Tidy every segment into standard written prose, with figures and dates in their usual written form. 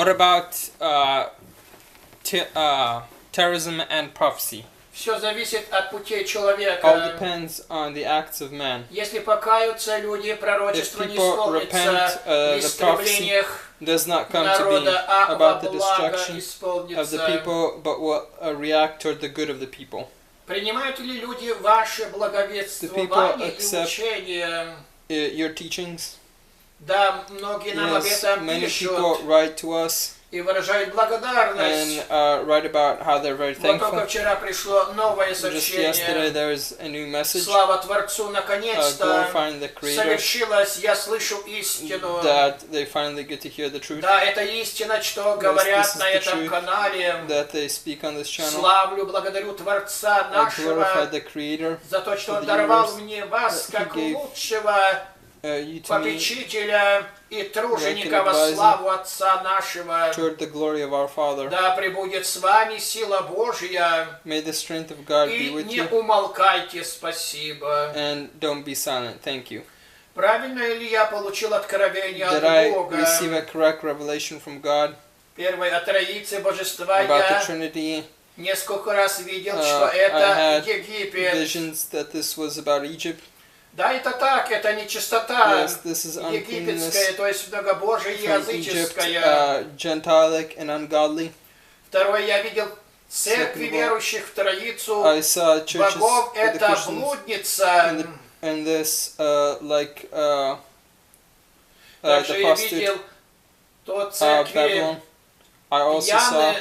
What about terrorism and prophecy? Все зависит от путей All человека. depends on the acts of man. Если покаются люди, пророчество If не people исполнится, repent, в the prophecy истреблениях does not come to be народа, а во about the благо destruction of the исполнится. people, but will react toward the good of the people. Принимают ли люди ваше благовествование и учение? Your teachings? Да, многие нам об Yes, этом many пишут people write to us и выражают благодарность. and write about how they're very Вот только thankful. вчера пришло новое Just yesterday сообщение. there was a new message Слава Творцу, наконец-то glorifying the Creator, совершилось, я слышу истину. that they finally get to hear the truth, Да, это истина, что Yes, говорят this is на the этом truth канале. that they speak on this channel. Славлю, благодарю Творца I glorify нашего the Creator, за то, что for Он the даровал universe, мне вас that He как gave, лучшего you to me попечителя и труженика во advisor славу Отца нашего. toward the glory of our Father. Да пребудет с вами сила Божья, May the strength of God be и with не you, умолкайте, спасибо. and don't be silent. Thank you. Правильно ли я получил откровение Did от I Бога? receive a correct revelation from God Первое, о Троице Божества about the я Trinity? несколько раз видел, что I это had Египет. visions that this was about Egypt. Да, это так, это нечистота Yes, this is uncleanness египетская, то есть многобожие from Egypt, языческая. Gentilic and ungodly. Второе, я видел церкви Second of all, верующих в Троицу I saw churches богов, for the это Christians блудница. and this Также the я prostitute видел то церкви Babylon. I also saw пьяные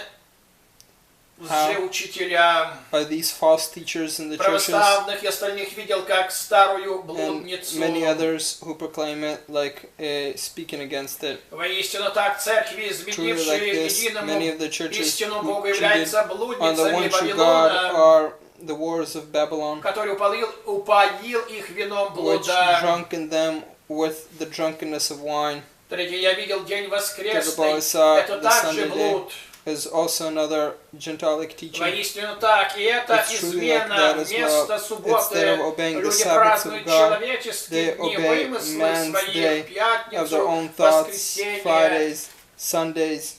лжеучителя these false teachers in the churches православных и остальных видел как старую and блудницу. many others who proclaim it, like speaking against it. Воистину так церкви, Truly, like изменившие this, единому many of the churches истину who Бога, treated являются on the блудницами one true God Вавилона, are the wars of Babylon, который упоил их вином which блуда. drunken them with the drunkenness of wine. Третье, я видел день Third of all, воскресный. I saw Это the также Sunday day блуд. is also another Gentilic teaching. Воистину так. И это It's truly like измена. that as Вместо well. субботы Instead of obeying the люди Sabbaths празднуют of God, человеческие they дни, obey вымыслы man's свои, day of their пятницу, own thoughts, воскресенье. Fridays, Sundays.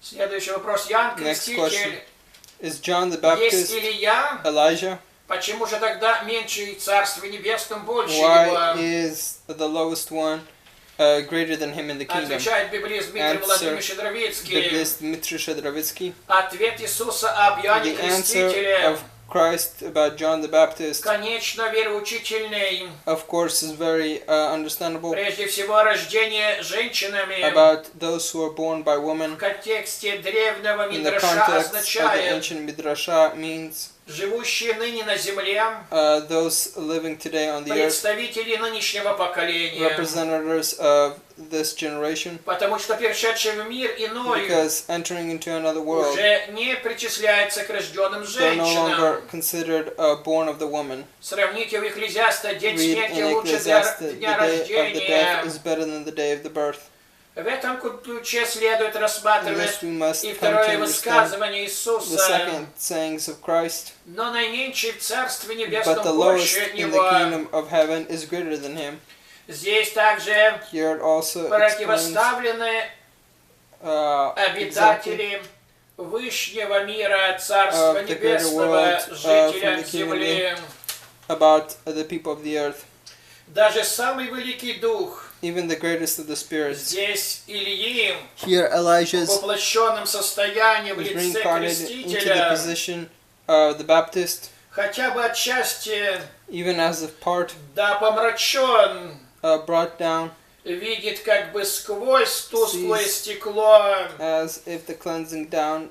Следующий вопрос. Ян Next question. Креститель. Is John the Есть Baptist Илья? Elijah? Почему же тогда меньше и Царстве Небесном больше Why его? is the lowest one greater than him in the kingdom? Отвечает библиист Дмитрий Answer, Владимирович Дровицкий. Biblist Dmitry Shedrovitsky. Ответ Иисуса об Иоанне The answer Крестителе, of Christ about John the Baptist, конечно, вероучительный. of course, is very understandable. Прежде всего, рождение женщинами About those who are born by в women. контексте древнего In the Мидраша context of the означает ancient Midrashah means живущие ныне на земле, those living today on the earth, представители нынешнего поколения. representatives of this generation, Потому что перешедший в мир иной because entering into another world, уже не причисляется к рожденным they're no женщинам. longer considered born of the woman. Сравните в Экклезиаста, день Read смерти in лучше Ecclesiastes, the дня day of the death рождения. is better than the day of the birth. В этом ключе следует In рассматривать this we must и come to второе understand высказывание the Иисуса. second sayings of Christ, Но наименьший в Царстве but the Небесном lowest больше in the Него. kingdom of heaven is greater than him. Здесь также Here it also explains противоставлены обитатели Вышнего мира, Царства of the greater Небесного, world, жителям from the kingdom земли. about the people of the earth. Даже самый великий Дух Even the greatest of the spirits. здесь Ильи Here в Elijah's воплощенном состоянии в is лице reincarnated into the Крестителя, position of the Baptist, хотя бы отчасти, even as a part да помрачен, brought down, видит как бы сквозь тусклое Sees стекло as if the cleansing down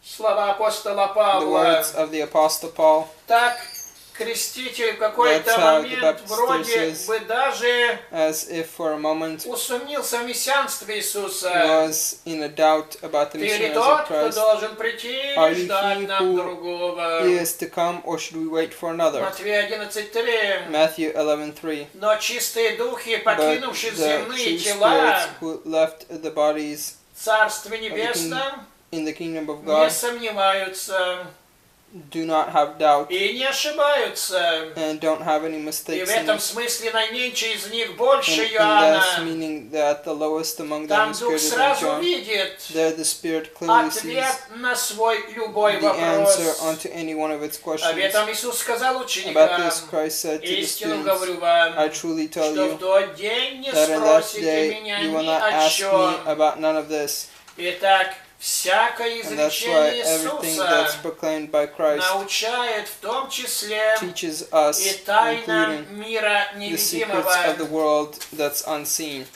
слова апостола the Павла. words of the Apostle Paul. Так Креститель в какой-то That's how the момент Baptist вроде says, бы даже as if for a moment усомнился в мессианстве Иисуса. was in a doubt about the Ты ли missionaries тот, of кто Christ. должен прийти Are или you ждать he нам who другого? is to come, or should we wait for another? Матфея 11:3. Matthew 11:3. Но чистые духи, But покинувшие the земные true тела, spirits who left the bodies в Царстве Небесном in the kingdom of не God сомневаются. do not have doubt и не ошибаются. and don't have any И mistakes в in этом this. смысле наименьший из них больше In Иоанна. this meaning that the lowest among them Там is Дух greater than сразу John. видит There the Spirit clearly sees ответ на свой любой the answer вопрос. onto any one of its Об questions. этом Иисус сказал About ученикам. this Christ said to the Истину students, говорю вам, I truly tell что в you тот день не that in that спросите day меня you will ни not о ask me чем. about none of this. Итак, всякое And that's why изречение everything that's Иисуса proclaimed by Christ научает в том числе teaches us, и тайнам including мира the secrets of the невидимого. world that's unseen.